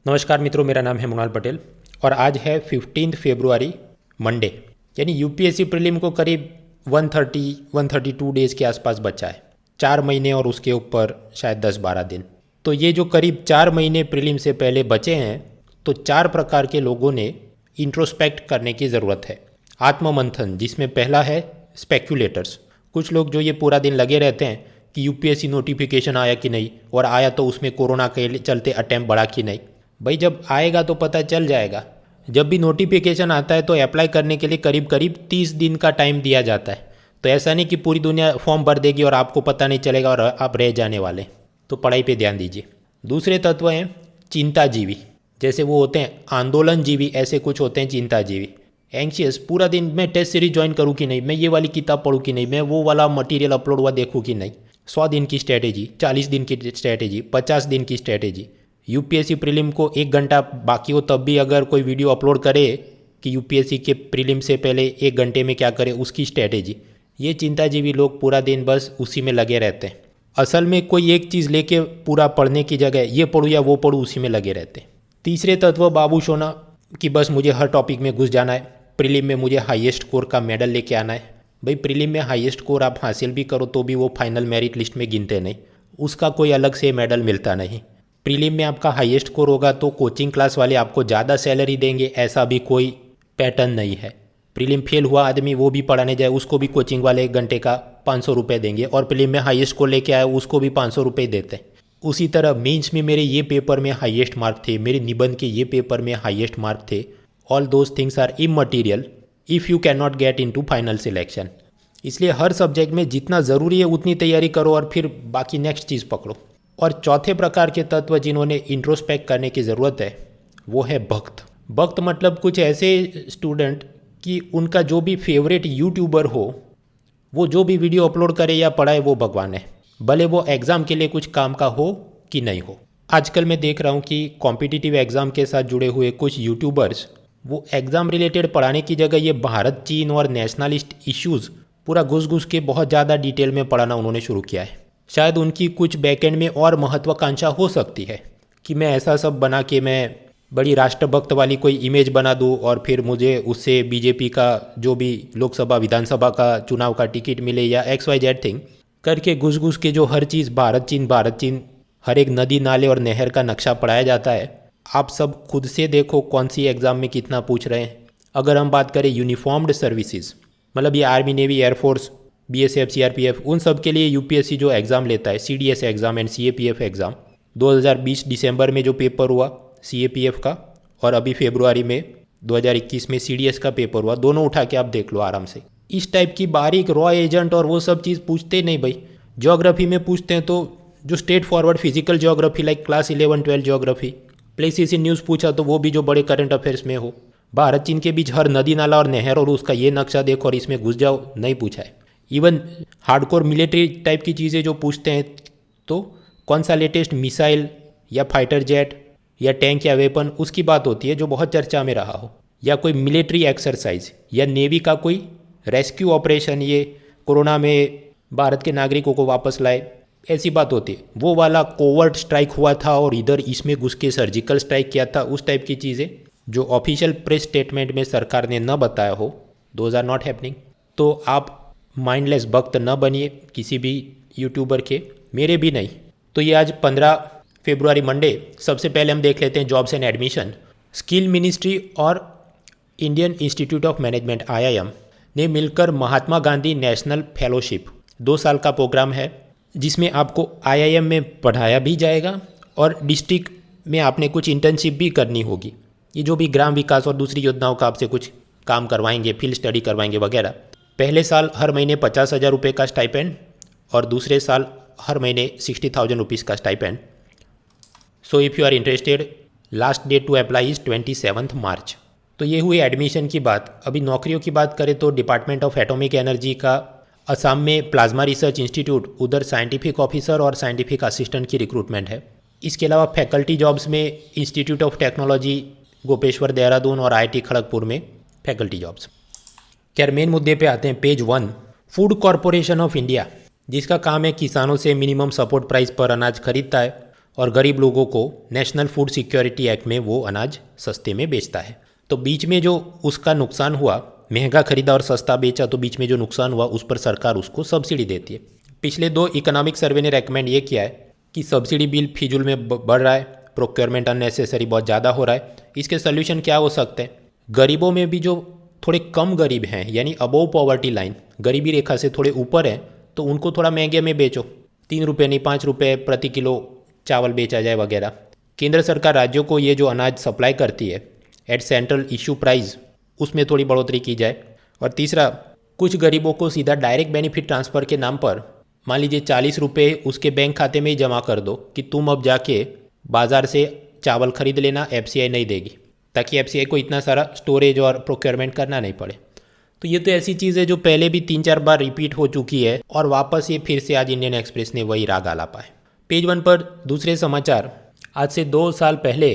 नमस्कार मित्रों, मेरा नाम है मुनाल पटेल और आज है 15 फरवरी मंडे। यानी यूपीएससी प्रीलिम को करीब 132 डेज़ के आसपास बचा है। 4 महीने और उसके ऊपर शायद 10-12 दिन। तो ये जो करीब 4 महीने प्रीलिम से पहले बचे हैं, तो 4 प्रकार के लोगों ने इंट्रोस्पेक्ट करने की ज़रूरत है। आत्ममंथन, जिसमें पहला है स्पेक्यूलेटर्स। कुछ लोग जो ये पूरा दिन लगे रहते हैं कि यूपीएससी नोटिफिकेशन आया कि नहीं, और आया तो उसमें कोरोना के चलते अटैम्प्ट बढ़ा कि नहीं। भाई जब आएगा तो पता चल जाएगा। जब भी नोटिफिकेशन आता है तो अप्लाई करने के लिए करीब करीब 30 दिन का टाइम दिया जाता है। तो ऐसा नहीं कि पूरी दुनिया फॉर्म भर देगी और आपको पता नहीं चलेगा और आप रह जाने वाले। तो पढ़ाई पे ध्यान दीजिए। दूसरे तत्व हैं चिंताजीवी, जैसे वो होते हैं आंदोलनजीवी, ऐसे कुछ होते हैं चिंताजीवी। एंग्शियस, पूरा दिन मैं टेस्ट सीरीज ज्वाइन करूँ कि नहीं, मैं ये वाली किताब पढ़ूँ कि नहीं, मैं वो वाला मटेरियल अपलोड हुआ देखूँ कि नहीं। 100 दिन की स्ट्रैटेजी, 40 दिन की स्ट्रैटेजी, 50 दिन की स्ट्रैटेजी। यूपीएससी प्रीलिम को 1 घंटा बाकी हो तब भी अगर कोई वीडियो अपलोड करे कि यूपीएससी के प्रीलिम से पहले 1 घंटे में क्या करे, उसकी स्ट्रैटेजी। ये चिंताजीवी लोग पूरा दिन बस उसी में लगे रहते हैं। असल में कोई एक चीज़ लेके पूरा पढ़ने की जगह ये पढ़ूँ या वो पढ़ूँ, उसी में लगे रहते हैं। तीसरे तत्व बाबू सोना कि बस मुझे हर टॉपिक में घुस जाना है, प्रीलिम में मुझे हाईएस्ट स्कोर का मेडल लेके आना है। भाई प्रीलिम में हाईएस्ट स्कोर आप हासिल भी करो तो भी वो फाइनल मेरिट लिस्ट में गिनते नहीं, उसका कोई अलग से मेडल मिलता नहीं। प्रीलिम में आपका हाईएस्ट स्कोर होगा तो कोचिंग क्लास वाले आपको ज़्यादा सैलरी देंगे, ऐसा भी कोई पैटर्न नहीं है। प्रीलिम फेल हुआ आदमी वो भी पढ़ाने जाए, उसको भी कोचिंग वाले 1 घंटे का 500 रुपये देंगे, और प्रीलिम में हाईएस्ट स्कोर लेके आए उसको भी 500 रुपये देते हैं। उसी तरह मेंस में मेरे ये पेपर में हाईएस्ट मार्क थे, मेरे निबंध के ये पेपर में हाईएस्ट मार्क थे। All those things are immaterial if you can not get into final selection. इसलिए हर सब्जेक्ट में जितना ज़रूरी है उतनी तैयारी करो और फिर बाकी नेक्स्ट चीज़ पकड़ो। और चौथे प्रकार के तत्व जिन्होंने इंट्रोस्पेक्ट करने की ज़रूरत है वो है भक्त। भक्त मतलब कुछ ऐसे स्टूडेंट कि उनका जो भी फेवरेट यूट्यूबर हो, वो जो भी वीडियो अपलोड करे या पढ़ाए वो भगवान है, भले वो एग्ज़ाम के लिए कुछ काम का हो कि नहीं हो। आजकल मैं देख रहा हूँ कि कॉम्पिटिटिव एग्ज़ाम के साथ जुड़े हुए कुछ यूट्यूबर्स वो एग्ज़ाम रिलेटेड पढ़ाने की जगह ये भारत चीन और नेशनलिस्ट इश्यूज़ पूरा घुस घुस के बहुत ज़्यादा डिटेल में पढ़ाना उन्होंने शुरू किया है। शायद उनकी कुछ बैकएंड में और महत्वाकांक्षा हो सकती है कि मैं ऐसा सब बना के मैं बड़ी राष्ट्रभक्त वाली कोई इमेज बना दूं और फिर मुझे उससे बीजेपी का जो भी लोकसभा विधानसभा का चुनाव का टिकट मिले या XYZ थिंग करके घुस घुस के जो हर चीज़ भारत चीन हर एक नदी नाले और नहर का नक्शा पढ़ाया जाता है। आप सब खुद से देखो कौन सी एग्ज़ाम में कितना पूछ रहे हैं। अगर हम बात करें यूनिफॉर्म्ड सर्विसेज, मतलब ये army navy air force BSF CRPF, उन सब के लिए यूपीएससी जो एग्ज़ाम लेता है CDS exam and CAPF exam, 2020 दिसंबर में जो पेपर हुआ CAPF का, और अभी फरवरी में 2021 में CDS का पेपर हुआ, दोनों उठा के आप देख लो आराम से। इस टाइप की बारीक रॉ एजेंट और वो सब चीज़ पूछते नहीं भाई। ज्योग्राफी में पूछते हैं तो जो straight forward physical geography like class 11-12 geography, places in news पूछा तो वो भी जो बड़े करंट अफेयर्स में हो। भारत चीन के बीच हर नदी नाला और नहर और उसका ये नक्शा देखो और इसमें घुस जाओ, नहीं पूछा है। इवन हार्डकोर मिलिट्री टाइप की चीज़ें जो पूछते हैं तो कौन सा लेटेस्ट मिसाइल या फाइटर जेट या टैंक या वेपन, उसकी बात होती है जो बहुत चर्चा में रहा हो, या कोई मिलिट्री एक्सरसाइज या नेवी का कोई रेस्क्यू ऑपरेशन, ये कोरोना में भारत के नागरिकों को वापस लाए, ऐसी बात होती है। वो वाला कोवर्ट स्ट्राइक हुआ था और इधर इसमें घुस के सर्जिकल स्ट्राइक किया था, उस टाइप की चीज़ें जो ऑफिशियल प्रेस स्टेटमेंट में सरकार ने न बताया हो, दोज आर नॉट हैपनिंग। तो आप माइंडलेस भक्त न बनिए किसी भी यूट्यूबर के, मेरे भी नहीं। तो ये आज 15 फरवरी मंडे, सबसे पहले हम देख लेते हैं jobs and admission. Skill ministry और Indian institute of management IIM ने मिलकर महात्मा गांधी नेशनल फेलोशिप 2 साल का प्रोग्राम है, जिसमें आपको IIM में पढ़ाया भी जाएगा और डिस्ट्रिक्ट में आपने कुछ इंटर्नशिप भी करनी होगी। ये जो भी ग्राम विकास और दूसरी योजनाओं का आपसे कुछ काम करवाएंगे, फील्ड स्टडी करवाएंगे वगैरह। पहले साल हर महीने 50,000 रुपये का स्टाइपेंड और दूसरे साल हर महीने 60,000 रुपीज़ का stipend. So if you are interested, last date to apply is 27 March. तो ये हुई एडमिशन की बात। अभी नौकरियों की बात करें तो डिपार्टमेंट ऑफ एटॉमिक एनर्जी का असम में प्लाज्मा रिसर्च इंस्टीट्यूट, उधर साइंटिफिक ऑफिसर और साइंटिफिक असिस्टेंट की रिक्रूटमेंट है। इसके अलावा फैकल्टी जॉब्स में institute of technology Gopeshwar Dehradun और IIT खड़गपुर में फैकल्टी जॉब्स। खैर मेन मुद्दे पे आते हैं। Page 1, food corporation of India, जिसका काम है किसानों से मिनिमम सपोर्ट प्राइस पर अनाज खरीदता है, और गरीब लोगों को नेशनल फूड सिक्योरिटी एक्ट में वो अनाज सस्ते में बेचता है। तो बीच में जो उसका नुकसान हुआ, महंगा खरीदा और सस्ता बेचा, तो बीच में जो नुकसान हुआ उस पर सरकार उसको सब्सिडी देती है। पिछले 2 इकोनॉमिक सर्वे ने रेकमेंड ये किया है कि सब्सिडी बिल फिजूल में बढ़ रहा है, प्रोक्योरमेंट अननेसेसरी बहुत ज़्यादा हो रहा है। इसके सोल्यूशन क्या हो सकते हैं? गरीबों में भी जो थोड़े कम गरीब हैं, यानी अबोव पॉवर्टी लाइन, गरीबी रेखा से थोड़े ऊपर हैं, तो उनको थोड़ा महंगे में बेचो, 3 रुपये नहीं 5 रुपये प्रति किलो चावल बेचा जाए वगैरह। केंद्र सरकार राज्यों को ये जो अनाज सप्लाई करती है एट सेंट्रल इशू प्राइस, उसमें थोड़ी बढ़ोतरी की जाए। और तीसरा, कुछ गरीबों को सीधा डायरेक्ट बेनिफिट ट्रांसफ़र के नाम पर मान लीजिए 40 रुपये उसके बैंक खाते में ही जमा कर दो कि तुम अब जाके बाज़ार से चावल खरीद लेना, एफसीआई नहीं देगी, ताकि एफसीआई को इतना सारा स्टोरेज और प्रोक्योरमेंट करना नहीं पड़े। तो ये तो ऐसी चीज़ है जो पहले भी 3-4 बार रिपीट हो चुकी है और वापस ये फिर से आज इंडियन एक्सप्रेस ने वही राग आलापा है। पेज 1 पर दूसरे समाचार, आज से 2 साल पहले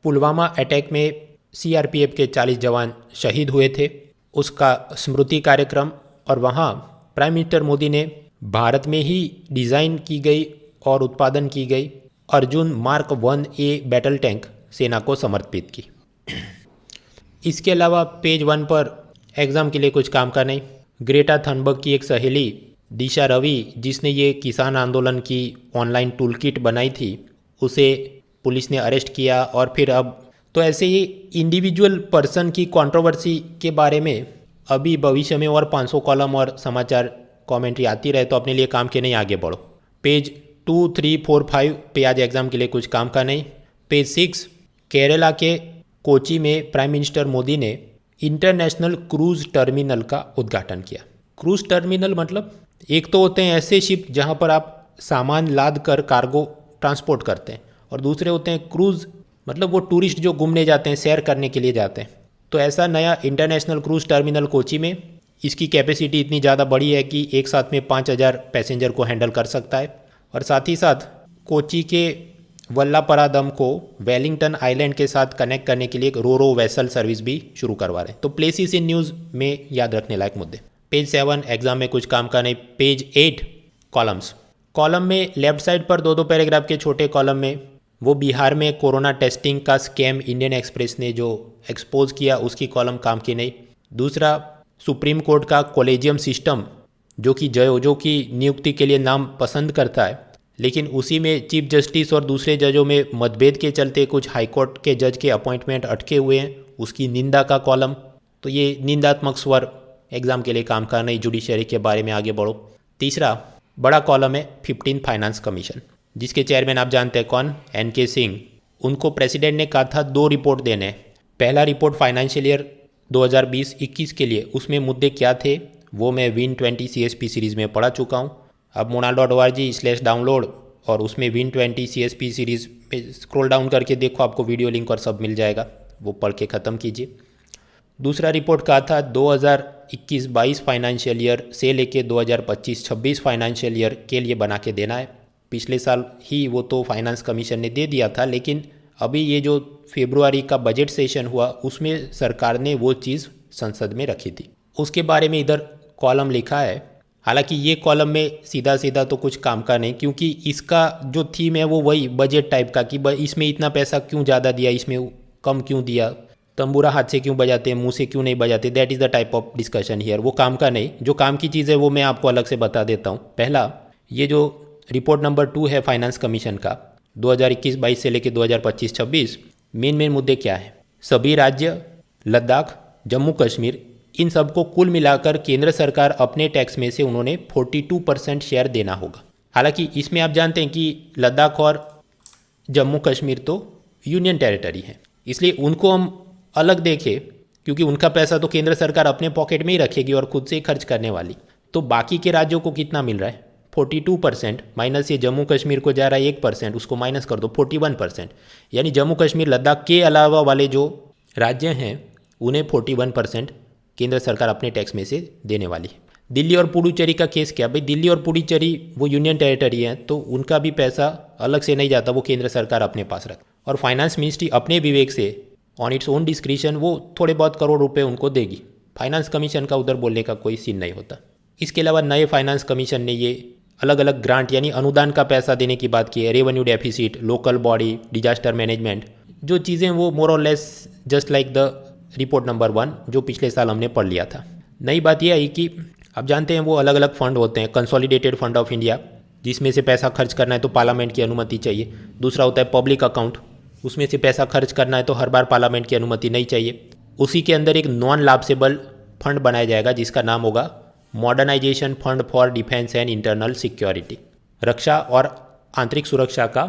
पुलवामा अटैक में सीआरपीएफ के 40 जवान शहीद हुए थे, उसका स्मृति कार्यक्रम। और वहाँ प्राइम मिनिस्टर मोदी ने भारत में ही डिज़ाइन की गई और उत्पादन की गई Arjun mark 1A battle tank सेना को समर्पित की। इसके अलावा पेज 1 पर एग्ज़ाम के लिए कुछ काम का नहीं, ग्रेटा थनबर्ग की एक सहेली दिशा रवि, जिसने ये किसान आंदोलन की ऑनलाइन टूल किट बनाई थी, उसे पुलिस ने अरेस्ट किया। और फिर अब तो ऐसे ही इंडिविजुअल पर्सन की कंट्रोवर्सी के बारे में अभी भविष्य में और 500 कॉलम और समाचार कमेंट्री आती रहे, तो अपने लिए काम के नहीं आगे बढ़ो। पेज 2, 3, 4, 5 पे आज एग्ज़ाम के लिए कुछ काम का नहीं। पेज 6, केरला के कोची में प्राइम मिनिस्टर मोदी ने इंटरनेशनल क्रूज़ टर्मिनल का उद्घाटन किया। क्रूज़ टर्मिनल मतलब एक तो होते हैं ऐसे शिप जहां पर आप सामान लाद कर कार्गो ट्रांसपोर्ट करते हैं, और दूसरे होते हैं क्रूज़, मतलब वो टूरिस्ट जो घूमने जाते हैं, सैर करने के लिए जाते हैं। तो ऐसा नया इंटरनेशनल क्रूज़ टर्मिनल कोची में, इसकी कैपेसिटी इतनी ज़्यादा बड़ी है कि एक साथ में 5000 पैसेंजर को हैंडल कर सकता है। और साथ ही साथ कोची के वल्लापरादम को वेलिंगटन आइलैंड के साथ कनेक्ट करने के लिए एक रो वेसल सर्विस भी शुरू करवा रहे हैं। तो प्लेसेस इन न्यूज़ में याद रखने लायक मुद्दे। पेज 7 एग्जाम में कुछ काम का नहीं। पेज 8 कॉलम्स, कॉलम में लेफ्ट साइड पर 2-2 पैराग्राफ के छोटे कॉलम में वो बिहार में कोरोना टेस्टिंग का स्कैम इंडियन एक्सप्रेस ने जो एक्सपोज किया, उसकी कॉलम काम की नहीं। दूसरा, सुप्रीम कोर्ट का कॉलेजियम सिस्टम जो कि जजों की नियुक्ति के लिए नाम पसंद करता है, लेकिन उसी में चीफ जस्टिस और दूसरे जजों में मतभेद के चलते कुछ हाईकोर्ट के जज के अपॉइंटमेंट अटके हुए हैं, उसकी निंदा का कॉलम। तो ये निंदात्मक स्वर एग्जाम के लिए काम का नहीं, जुडिशरी के बारे में आगे बढ़ो। तीसरा बड़ा कॉलम है 15 फाइनेंस कमीशन, जिसके चेयरमैन आप जानते हैं कौन, NK सिंह। उनको प्रेसिडेंट ने कहा था 2 रिपोर्ट देने। पहला रिपोर्ट फाइनेंशियल ईयर 2020-21 के लिए, उसमें मुद्दे क्या थे वो मैं Win20 CSP सीरीज़ में पढ़ा चुका हूँ। अब monal.org/डाउनलोड और उसमें Win20 CSP सीरीज़ पे स्क्रॉल डाउन करके देखो, आपको वीडियो लिंक और सब मिल जाएगा, वो पढ़ के ख़त्म कीजिए। दूसरा रिपोर्ट कहा था 2021-22 फाइनेंशियल ईयर से लेके 2025-26 फाइनेंशियल ईयर के लिए बना के देना है। पिछले साल ही वो तो फाइनेंस कमीशन ने दे दिया था, लेकिन अभी ये जो फरवरी का बजट सेशन हुआ उसमें सरकार ने वो चीज़ संसद में रखी थी, उसके बारे में इधर कॉलम लिखा है। हालांकि ये कॉलम में सीधा सीधा तो कुछ काम का नहीं, क्योंकि इसका जो थीम है वो वही बजट टाइप का कि इसमें इतना पैसा क्यों ज़्यादा दिया, इसमें कम क्यों दिया, तंबूरा हाथ से क्यों बजाते हैं, मुंह से क्यों नहीं बजाते। That is the type of discussion here. वो काम का नहीं। जो काम की चीज़ है वो मैं आपको अलग से बता देता हूँ। पहला, ये जो रिपोर्ट नंबर 2 है फाइनेंस कमीशन का 2021-22 से लेकर 2025-26, मेन मुद्दे क्या है। सभी राज्य, लद्दाख, जम्मू कश्मीर, इन सबको कुल मिलाकर केंद्र सरकार अपने टैक्स में से उन्होंने 42% शेयर देना होगा। हालांकि इसमें आप जानते हैं कि लद्दाख और जम्मू कश्मीर तो यूनियन टेरिटरी है, इसलिए उनको हम अलग देखें, क्योंकि उनका पैसा तो केंद्र सरकार अपने पॉकेट में ही रखेगी और खुद से ही खर्च करने वाली। तो बाकी के राज्यों को कितना मिल रहा है, 42% माइनस ये जम्मू कश्मीर को जा रहा है 1%, उसको माइनस कर दो 41%, यानी जम्मू कश्मीर लद्दाख के अलावा वाले जो राज्य हैं उन्हें 41% केंद्र सरकार अपने टैक्स में से देने वाली है। दिल्ली और पुडुचेरी का केस क्या भाई, दिल्ली और पुडुचेरी वो यूनियन टेरिटरी हैं, तो उनका भी पैसा अलग से नहीं जाता, वो केंद्र सरकार अपने पास रख। और फाइनेंस मिनिस्ट्री अपने विवेक से ऑन इट्स ओन डिस्क्रिशन वो थोड़े बहुत करोड़ रुपए उनको देगी। फाइनेंस कमीशन का उधर बोलने का कोई सीन नहीं होता। इसके अलावा नए फाइनेंस कमीशन ने ये अलग अलग ग्रांट यानी अनुदान का पैसा देने की बात की है, revenue deficit, local body, disaster management, जो चीज़ें वो मोर और less just like the report number 1 जो पिछले साल हमने पढ़ लिया था। नई बात यह आई कि आप जानते हैं वो अलग अलग फंड होते हैं, कंसोलिडेटेड फंड ऑफ इंडिया जिसमें से पैसा खर्च करना है तो पार्लियामेंट की अनुमति चाहिए। दूसरा होता है पब्लिक अकाउंट, उसमें से पैसा खर्च करना है तो हर बार पार्लियामेंट की अनुमति नहीं चाहिए। उसी के अंदर एक नॉन लाप्सेबल फंड बनाया जाएगा जिसका नाम होगा modernisation fund for defence and internal security, रक्षा और आंतरिक सुरक्षा का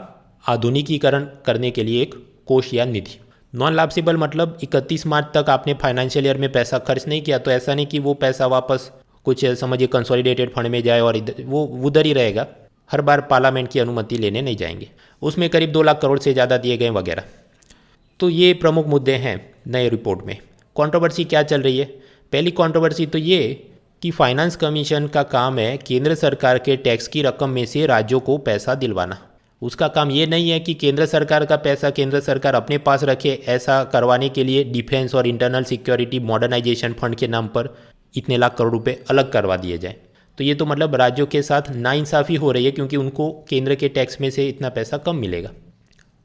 आधुनिकीकरण करने के लिए एक कोष या निधि। नॉन लाप्सेबल मतलब 31 मार्च तक आपने फाइनेंशियल ईयर में पैसा खर्च नहीं किया तो ऐसा नहीं कि वो पैसा वापस कुछ समझिए कंसोलिडेटेड फंड में जाए और वो उधर ही रहेगा, हर बार पार्लियामेंट की अनुमति लेने नहीं जाएंगे। उसमें करीब 2 लाख करोड़ से ज़्यादा दिए गए वगैरह। तो ये प्रमुख मुद्दे हैं नए रिपोर्ट में। कंट्रोवर्सी क्या चल रही है? पहली कंट्रोवर्सी तो ये कि फाइनेंस कमीशन का काम है केंद्र सरकार के टैक्स की रकम में से राज्यों को पैसा दिलवाना। उसका काम ये नहीं है कि केंद्र सरकार का पैसा केंद्र सरकार अपने पास रखे, ऐसा करवाने के लिए डिफेंस और इंटरनल सिक्योरिटी मॉडर्नाइजेशन फंड के नाम पर इतने लाख करोड़ रुपए अलग करवा दिए जाए। तो ये तो मतलब राज्यों के साथ नाइंसाफ़ी हो रही है क्योंकि उनको केंद्र के टैक्स में से इतना पैसा कम मिलेगा।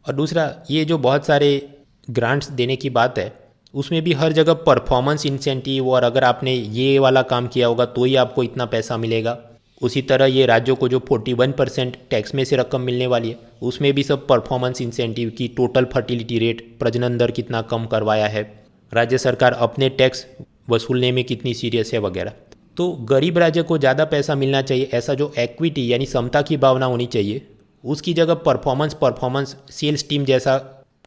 और दूसरा ये जो बहुत सारे ग्रांट्स देने की बात है उसमें भी हर जगह परफॉर्मेंस इंसेंटिव और अगर आपने ये वाला काम किया होगा तो ही आपको इतना पैसा मिलेगा। उसी तरह ये राज्यों को जो 41% टैक्स में से रकम मिलने वाली है उसमें भी सब परफॉर्मेंस इंसेंटिव की, टोटल फर्टिलिटी रेट, प्रजनन दर कितना कम करवाया है, राज्य सरकार अपने टैक्स वसूलने में कितनी सीरियस है वगैरह। तो गरीब राज्य को ज़्यादा पैसा मिलना चाहिए, ऐसा जो एक्विटी यानी समता की भावना होनी चाहिए उसकी जगह परफॉर्मेंस सेल्स टीम जैसा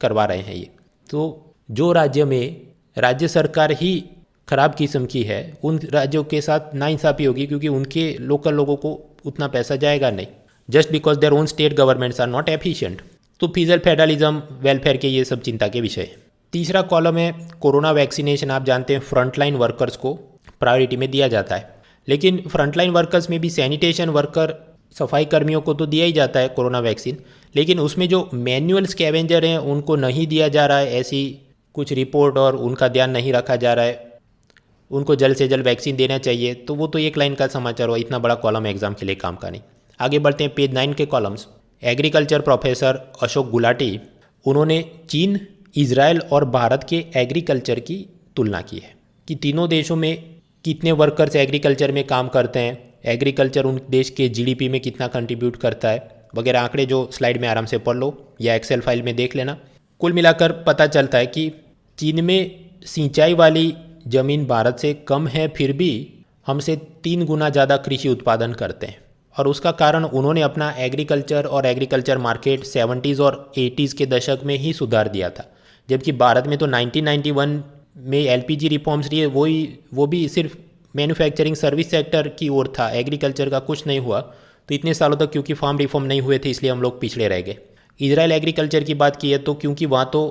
करवा रहे हैं ये। तो जो राज्य में राज्य सरकार ही खराब किस्म की है उन राज्यों के साथ नाइंसाफ़ी होगी क्योंकि उनके लोकल लोगों को उतना पैसा जाएगा नहीं, just because their own state governments are not efficient. तो फिजल फेडरलिज्म, वेलफेयर के ये सब चिंता के विषय है। तीसरा कॉलम है कोरोना वैक्सीनेशन। आप जानते हैं फ्रंटलाइन वर्कर्स को प्रायोरिटी में दिया जाता है, लेकिन फ्रंटलाइन वर्कर्स में भी सैनिटेशन वर्कर, सफाई कर्मियों को तो दिया ही जाता है कोरोना वैक्सीन, लेकिन उसमें जो मैनुअल स्कैवेंजर हैं उनको नहीं दिया जा रहा है, ऐसी कुछ रिपोर्ट और उनका ध्यान नहीं रखा जा रहा है। उनको जल्द से जल्द वैक्सीन देना चाहिए। तो वो तो एक लाइन का समाचार हुआ, इतना बड़ा कॉलम एग्जाम के लिए काम का नहीं। आगे बढ़ते हैं पेज 9 के columns. Agriculture professor Ashok Gulati, उन्होंने चीन, इजराइल और भारत के एग्रीकल्चर की तुलना की है कि तीनों देशों में कितने वर्कर्स एग्रीकल्चर में काम करते हैं, एग्रीकल्चर उन देश के जीडीपी में कितना कंट्रीब्यूट करता है वगैरह। आंकड़े जो स्लाइड में आराम से पढ़ लो या एक्सेल फाइल में देख लेना। कुल मिलाकर पता चलता है कि चीन में सिंचाई वाली ज़मीन भारत से कम है, फिर भी हमसे 3 गुना ज़्यादा कृषि उत्पादन करते हैं। और उसका कारण उन्होंने अपना एग्रीकल्चर और एग्रीकल्चर मार्केट 70s और 80s के दशक में ही सुधार दिया था, जबकि भारत में तो 1991 में एलपीजी रिफॉर्म्स लिए वो भी सिर्फ मैन्युफैक्चरिंग सर्विस सेक्टर की ओर था, एग्रीकल्चर का कुछ नहीं हुआ। तो इतने सालों तक क्योंकि फार्म रिफॉर्म नहीं हुए थे इसलिए हम लोग पिछड़े रह गए। इजराइल एग्रीकल्चर की बात की है तो क्योंकि वहाँ तो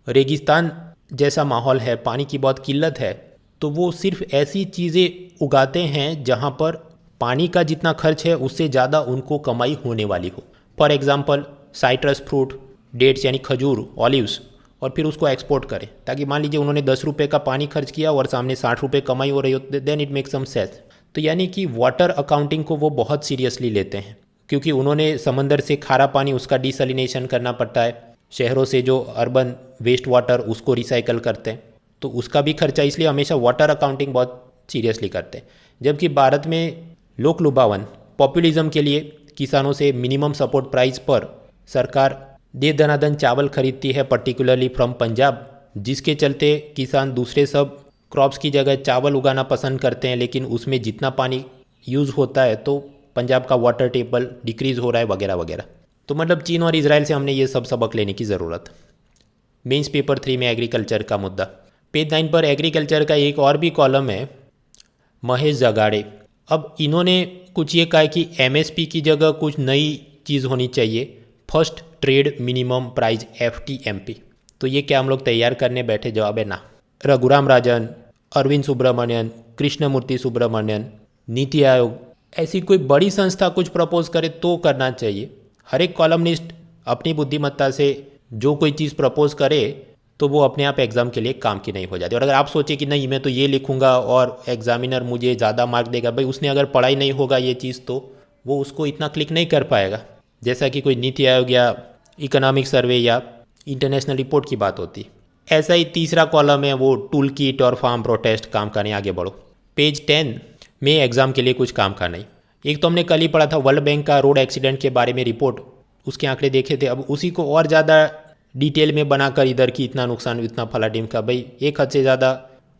रेगिस्तान जैसा माहौल है, पानी की बहुत किल्लत है, तो वो सिर्फ ऐसी चीज़ें उगाते हैं जहाँ पर पानी का जितना खर्च है उससे ज़्यादा उनको कमाई होने वाली हो। For example citrus fruit, dates यानी खजूर, ऑलिव्स, और फिर उसको एक्सपोर्ट करें ताकि मान लीजिए उन्होंने 10 रुपये का पानी खर्च किया और सामने 60 रुपये कमाई हो रही हो, then it makes some sense. तो यानी कि वाटर अकाउंटिंग को वो बहुत सीरियसली लेते हैं क्योंकि उन्होंने समंदर से खारा पानी उसका डिसलिनेशन करना पड़ता है, शहरों से जो अर्बन वेस्ट वाटर उसको रिसाइकल करते हैं, तो उसका भी खर्चा, इसलिए हमेशा वाटर अकाउंटिंग बहुत सीरियसली करते हैं। जबकि भारत में लोक लुभावन पॉपुलिज्म के लिए किसानों से मिनिमम सपोर्ट प्राइस पर सरकार दे दनादन चावल खरीदती है, पर्टिकुलरली फ्रॉम पंजाब, जिसके चलते किसान दूसरे सब क्रॉप्स की जगह चावल उगाना पसंद करते हैं, लेकिन उसमें जितना पानी यूज़ होता है तो पंजाब का वाटर टेबल डिक्रीज़ हो रहा है वगैरह वगैरह। तो मतलब चीन और इजराइल से हमने ये सब सबक लेने की ज़रूरत। मेंस पेपर 3 में एग्रीकल्चर का मुद्दा। पेज 9 पर एग्रीकल्चर का एक और भी कॉलम है, महेश जगाड़े। अब इन्होंने कुछ ये कहा कि एमएसपी की जगह कुछ नई चीज़ होनी चाहिए, first trade minimum price FTMP। तो ये क्या हम लोग तैयार करने बैठे? जवाब है ना। रघुराम राजन, अरविंद सुब्रमण्यन, कृष्णमूर्ति सुब्रमण्यन, नीति आयोग, ऐसी कोई बड़ी संस्था कुछ प्रपोज करे तो करना चाहिए। हर एक कॉलमनिस्ट अपनी बुद्धिमत्ता से जो कोई चीज़ प्रपोज करे तो वो अपने आप एग्ज़ाम के लिए काम की नहीं हो जाती। और अगर आप सोचे कि नहीं मैं तो ये लिखूंगा और एग्जामिनर मुझे ज़्यादा मार्क देगा, भाई उसने अगर पढ़ाई नहीं होगा ये चीज़ तो वो उसको इतना क्लिक नहीं कर पाएगा जैसा कि कोई नीति आयोग या इकोनॉमिक सर्वे या इंटरनेशनल रिपोर्ट की बात होती। ऐसा ही तीसरा कॉलम है वो टूल किट और फार्म प्रोटेस्ट काम का नहीं, आगे बढ़ो। पेज 10 में एग्ज़ाम के लिए कुछ काम का नहीं। एक तो हमने कल ही पढ़ा था वर्ल्ड बैंक का रोड एक्सीडेंट के बारे में रिपोर्ट, उसके आंकड़े देखे थे। अब उसी को और ज़्यादा डिटेल में बनाकर इधर की इतना नुकसान इतना फला टीम का, भाई एक हद से ज़्यादा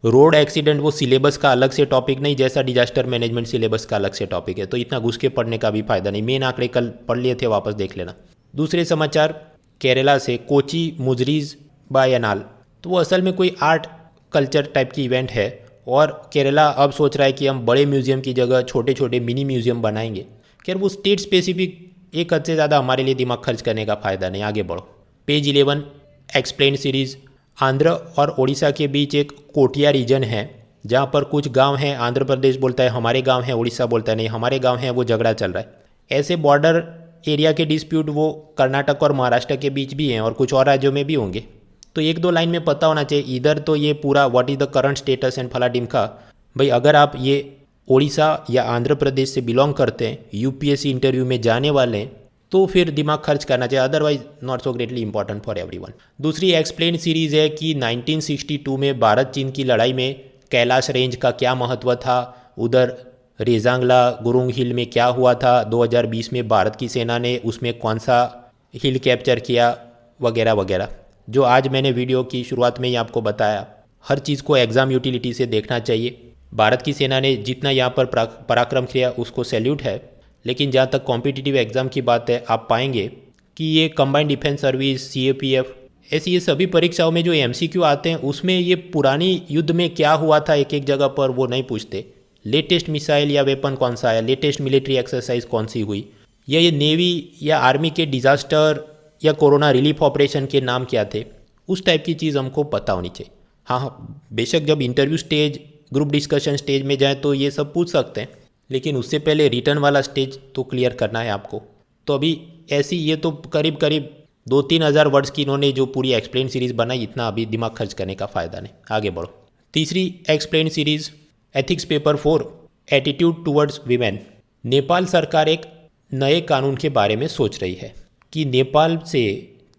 रोड एक्सीडेंट वो सिलेबस का अलग से टॉपिक नहीं, जैसा डिजास्टर मैनेजमेंट सिलेबस का अलग से टॉपिक है, तो इतना घुस के पढ़ने का भी फायदा नहीं। मेन आंकड़े कल पढ़ लिए थे, वापस देख लेना। दूसरे समाचार केरला से, कोची मुजरीज बायनाल, तो वो असल में कोई आर्ट कल्चर टाइप की इवेंट है और केरला अब सोच रहा है कि हम बड़े म्यूजियम की जगह छोटे छोटे मिनी म्यूजियम बनाएंगे। खैर वो स्टेट स्पेसिफिक एक हद से ज़्यादा हमारे लिए दिमाग खर्च करने का फ़ायदा नहीं, आगे बढ़ो। Page 11 explain series. आंध्र और ओडिशा के बीच एक कोटिया रीजन है जहाँ पर कुछ गांव हैं, आंध्र प्रदेश बोलता है हमारे गांव हैं, उड़ीसा बोलता है नहीं हमारे गांव हैं, वो झगड़ा चल रहा है। ऐसे बॉर्डर एरिया के डिस्प्यूट वो कर्नाटक और महाराष्ट्र के बीच भी हैं और कुछ और राज्यों में भी होंगे, तो एक दो लाइन में पता होना चाहिए। इधर तो ये पूरा what is the current status and फला ढिमका, भाई अगर आप ये ओडिशा या आंध्र प्रदेश से बिलोंग करते हैं, यूपीएससी इंटरव्यू में जाने वाले हैं, तो फिर दिमाग खर्च करना चाहिए, otherwise not so greatly important for everyone. दूसरी एक्सप्लेन सीरीज़ है कि 1962 में भारत चीन की लड़ाई में कैलाश रेंज का क्या महत्व था, उधर रेजांगला गुरुंग हिल में क्या हुआ था, 2020 में भारत की सेना ने उसमें कौन सा हिल कैप्चर किया, वगैरह वगैरह, जो आज मैंने वीडियो की शुरुआत में ही आपको बताया। हर चीज़ को एग्ज़ाम यूटिलिटी से देखना चाहिए। भारत की सेना ने जितना यहाँ पर पराक्रम किया उसको सैल्यूट है, लेकिन जहाँ तक कॉम्पिटिटिव एग्ज़ाम की बात है, आप पाएंगे कि ये कंबाइंड डिफेंस सर्विस, सीएपीएफ, ऐसी ये सभी परीक्षाओं में जो एमसीक्यू आते हैं उसमें ये पुरानी युद्ध में क्या हुआ था एक एक जगह पर वो नहीं पूछते। लेटेस्ट मिसाइल या वेपन कौन सा आया, लेटेस्ट मिलिट्री एक्सरसाइज कौन सी हुई, या ये नेवी या आर्मी के डिज़ास्टर या कोरोना रिलीफ ऑपरेशन के नाम क्या थे, उस टाइप की चीज़ हमको पता होनी चाहिए। हाँ बेशक जब interview stage, group discussion stage में जाए तो ये सब पूछ सकते हैं, लेकिन उससे पहले रिटर्न वाला स्टेज तो क्लियर करना है आपको। तो अभी ऐसी ये तो करीब करीब 2-3 हज़ार वर्ड्स की इन्होंने जो पूरी एक्सप्लेन सीरीज़ बनाई, इतना अभी दिमाग खर्च करने का फ़ायदा नहीं, आगे बढ़ो। तीसरी explain series ethics paper 4 attitude towards women. Nepal सरकार एक नए कानून के बारे में सोच रही है कि नेपाल से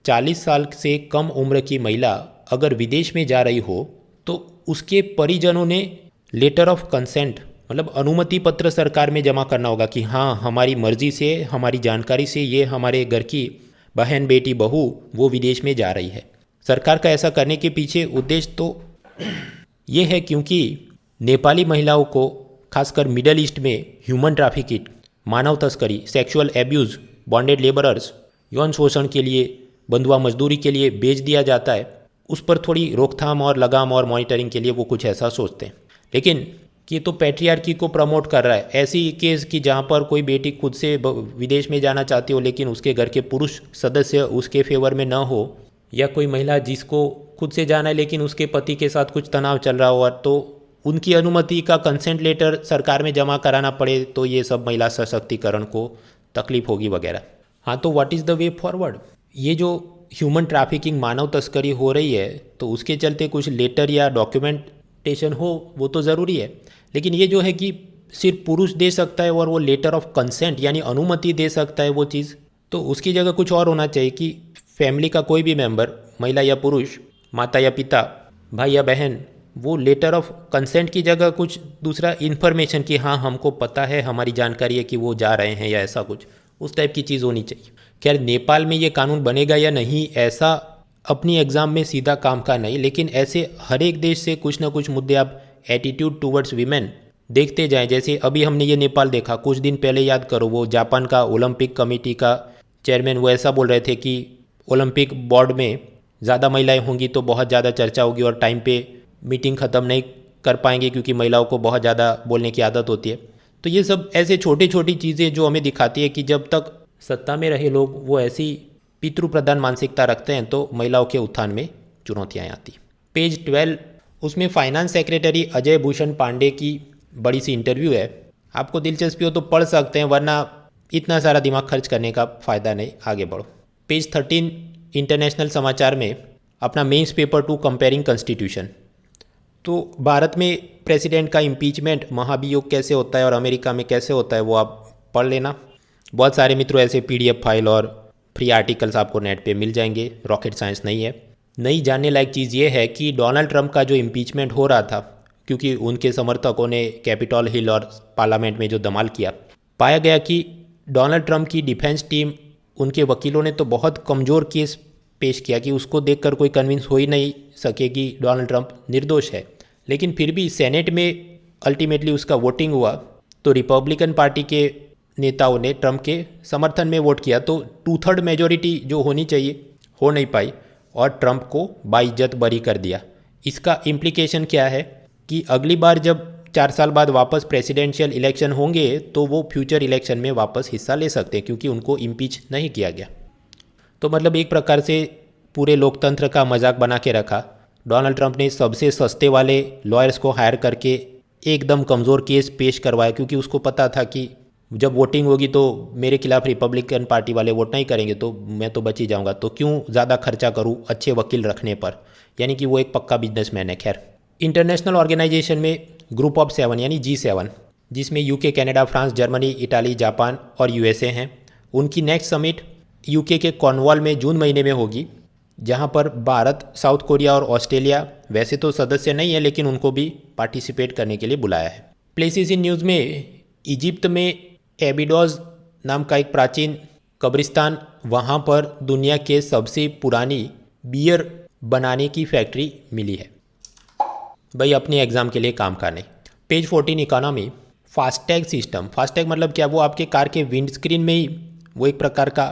40 साल से कम उम्र की महिला अगर विदेश में जा रही हो तो उसके परिजनों ने लेटर ऑफ कंसेंट मतलब अनुमति पत्र सरकार में जमा करना होगा कि हाँ हमारी मर्जी से, हमारी जानकारी से ये हमारे घर की बहन, बेटी, बहू वो विदेश में जा रही है। सरकार का ऐसा करने के पीछे उद्देश्य तो ये है क्योंकि नेपाली महिलाओं को खासकर मिडल ईस्ट में ह्यूमन ट्रैफिकिंग, मानव तस्करी, सेक्सुअल एब्यूज़, बॉन्डेड लेबरर्स, यौन शोषण के लिए, बंधुआ मजदूरी के लिए बेच दिया जाता है। उस पर थोड़ी रोकथाम और लगाम और मॉनिटरिंग के लिए वो कुछ ऐसा सोचते हैं। लेकिन ये तो पैट्रियार्की को प्रमोट कर रहा है। ऐसी केस कि जहाँ पर कोई बेटी खुद से विदेश में जाना चाहती हो लेकिन उसके घर के पुरुष सदस्य उसके फेवर में न हो, या कोई महिला जिसको खुद से जाना है लेकिन उसके पति के साथ कुछ तनाव चल रहा हो तो उनकी अनुमति का कंसेंट लेटर सरकार में जमा कराना पड़े, तो ये सब महिला सशक्तिकरण को तकलीफ होगी वगैरह। हाँ तो what is the way forward? ये जो ह्यूमन ट्रैफिकिंग, मानव तस्करी हो रही है तो उसके चलते कुछ लेटर या डॉक्यूमेंटेशन हो वो तो ज़रूरी है, लेकिन ये जो है कि सिर्फ पुरुष दे सकता है और वो लेटर ऑफ कंसेंट यानी अनुमति दे सकता है वो चीज़, तो उसकी जगह कुछ और होना चाहिए कि फैमिली का कोई भी मेंबर, महिला या पुरुष, माता या पिता, भाई या बहन, वो लेटर ऑफ कंसेंट की जगह कुछ दूसरा इन्फॉर्मेशन कि हाँ हमको पता है, हमारी जानकारी है कि वो जा रहे हैं या ऐसा कुछ, उस टाइप की चीज़ होनी चाहिए। खैर नेपाल में ये कानून बनेगा या नहीं ऐसा अपनी एग्ज़ाम में सीधा काम का नहीं, लेकिन ऐसे हर एक देश से कुछ ना कुछ मुद्दे आप एटीट्यूड टूवर्ड्स वीमेन देखते जाएं। जैसे अभी हमने ये नेपाल देखा, कुछ दिन पहले याद करो वो जापान का ओलंपिक कमेटी का चेयरमैन वो ऐसा बोल रहे थे कि ओलंपिक बोर्ड में ज़्यादा महिलाएं होंगी तो बहुत ज़्यादा चर्चा होगी और टाइम पे मीटिंग ख़त्म नहीं कर पाएंगे क्योंकि महिलाओं को बहुत ज़्यादा बोलने की आदत होती है। तो ये सब ऐसे छोटी छोटी चीज़ें जो हमें दिखाती है कि जब तक सत्ता में रहे लोग वो ऐसी पितृ प्रधान मानसिकता रखते हैं तो महिलाओं के उत्थान में चुनौतियाँ आती। पेज 12 उसमें फाइनेंस सेक्रेटरी अजय भूषण पांडे की बड़ी सी इंटरव्यू है। आपको दिलचस्पी हो तो पढ़ सकते हैं, वरना इतना सारा दिमाग खर्च करने का फ़ायदा नहीं, आगे बढ़ो। पेज 13 इंटरनेशनल समाचार में अपना मेंस पेपर 2 कंपेयरिंग कॉन्स्टिट्यूशन। तो भारत में प्रेसिडेंट का इम्पीचमेंट, महाभियोग कैसे होता है और अमेरिका में कैसे होता है वो आप पढ़ लेना। बहुत सारे मित्रों ऐसे PDF फाइल और फ्री आर्टिकल्स आपको नेट पे मिल जाएंगे, रॉकेट साइंस नहीं है। नई जानने लायक चीज़ ये है कि डोनाल्ड ट्रंप का जो इम्पीचमेंट हो रहा था, क्योंकि उनके समर्थकों ने कैपिटॉल हिल और पार्लियामेंट में जो धमाल किया, पाया गया कि डोनाल्ड ट्रंप की डिफेंस टीम, उनके वकीलों ने तो बहुत कमज़ोर केस पेश किया कि उसको देखकर कोई कन्विंस हो ही नहीं सके कि डोनाल्ड ट्रंप निर्दोष है। लेकिन फिर भी सेनेट में अल्टीमेटली उसका वोटिंग हुआ तो रिपब्लिकन पार्टी के नेताओं ने ट्रंप के समर्थन में वोट किया, तो 2/3 मेजोरिटी जो होनी चाहिए हो नहीं पाई और ट्रंप को बाइज्जत बरी कर दिया। इसका इम्प्लीकेशन क्या है कि अगली बार जब 4 साल बाद वापस प्रेसिडेंशियल इलेक्शन होंगे तो वो फ्यूचर इलेक्शन में वापस हिस्सा ले सकते हैं, क्योंकि उनको इम्पीच नहीं किया गया। तो मतलब एक प्रकार से पूरे लोकतंत्र का मजाक बना के रखा। डोनाल्ड ट्रंप ने सबसे सस्ते वाले लॉयर्स को हायर करके एकदम कमज़ोर केस पेश करवाया, क्योंकि उसको पता था कि जब वोटिंग होगी तो मेरे खिलाफ रिपब्लिकन पार्टी वाले वोट नहीं करेंगे तो मैं तो बच ही जाऊंगा, तो क्यों ज़्यादा खर्चा करूं अच्छे वकील रखने पर। यानी कि वो एक पक्का बिजनेसमैन है। खैर, इंटरनेशनल ऑर्गेनाइजेशन में ग्रुप ऑफ 7 यानी G7, जिसमें UK, Canada, France, Germany, Italy, Japan और USA हैं, उनकी नेक्स्ट समिट UK के कॉर्नवॉल में जून महीने में होगी, जहां पर भारत, साउथ कोरिया और ऑस्ट्रेलिया वैसे तो सदस्य नहीं है लेकिन उनको भी पार्टिसिपेट करने के लिए बुलाया है। प्लेसेस इन न्यूज़ में इजिप्ट में एबिडोज नाम का एक प्राचीन कब्रिस्तान, वहाँ पर दुनिया के सबसे पुरानी बियर बनाने की फैक्ट्री मिली है। भाई अपने एग्ज़ाम के लिए काम का नहीं। Page 14 economy, FASTag system. FASTag मतलब क्या, वो आपके कार के विंड स्क्रीन में ही वो एक प्रकार का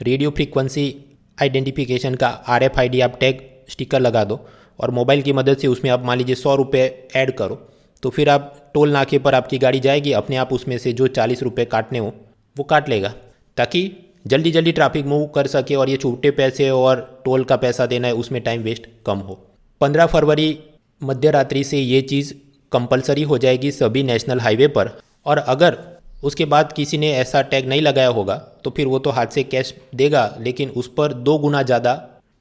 रेडियो फ्रीक्वेंसी आइडेंटिफिकेशन का RFID आप टैग स्टिकर लगा दो और मोबाइल की मदद से उसमें आप मान लीजिए 100 रुपये ऐड करो, तो फिर आप टोल नाके पर आपकी गाड़ी जाएगी, अपने आप उसमें से जो 40 रुपये काटने हो वो काट लेगा, ताकि जल्दी जल्दी ट्रैफिक मूव कर सके और ये छूटे पैसे और टोल का पैसा देना है उसमें टाइम वेस्ट कम हो। 15 फरवरी मध्य रात्रि से ये चीज़ कंपलसरी हो जाएगी सभी नेशनल हाईवे पर, और अगर उसके बाद किसी ने ऐसा टैग नहीं लगाया होगा तो फिर वो तो हाथ से कैश देगा, लेकिन उस पर 2 गुना ज़्यादा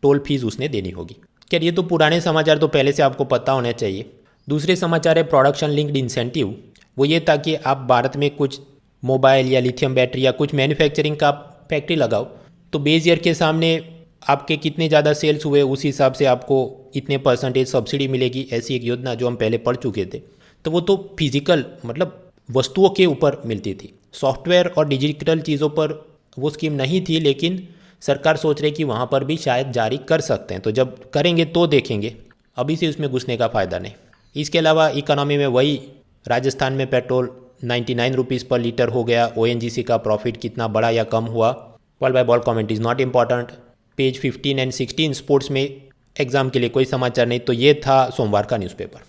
टोल फीस उसने देनी होगी। खैर, ये तो पुराने समाचार तो पहले से आपको पता होने चाहिए। दूसरे समाचार है प्रोडक्शन लिंक्ड इंसेंटिव। वो ये था कि आप भारत में कुछ मोबाइल या लिथियम बैटरी या कुछ मैन्युफैक्चरिंग का फैक्ट्री लगाओ, तो बेस ईयर के सामने आपके कितने ज़्यादा सेल्स हुए उस हिसाब से आपको इतने % सब्सिडी मिलेगी। ऐसी एक योजना जो हम पहले पढ़ चुके थे, तो वो तो फिजिकल मतलब वस्तुओं के ऊपर मिलती थी। सॉफ्टवेयर और डिजिटल चीज़ों पर वो स्कीम नहीं थी, लेकिन सरकार सोच रही कि वहाँ पर भी शायद जारी कर सकते हैं, तो जब करेंगे तो देखेंगे, अभी से उसमें घुसने का फ़ायदा नहीं। इसके अलावा इकोनॉमी में वही, राजस्थान में पेट्रोल 99 रुपीज़ पर लीटर हो गया। ONGC का प्रॉफिट कितना बढ़ा या कम हुआ, ball by ball comment is not important. Page 15 and 16 sports में एग्जाम के लिए कोई समाचार नहीं। तो ये था सोमवार का न्यूज़पेपर।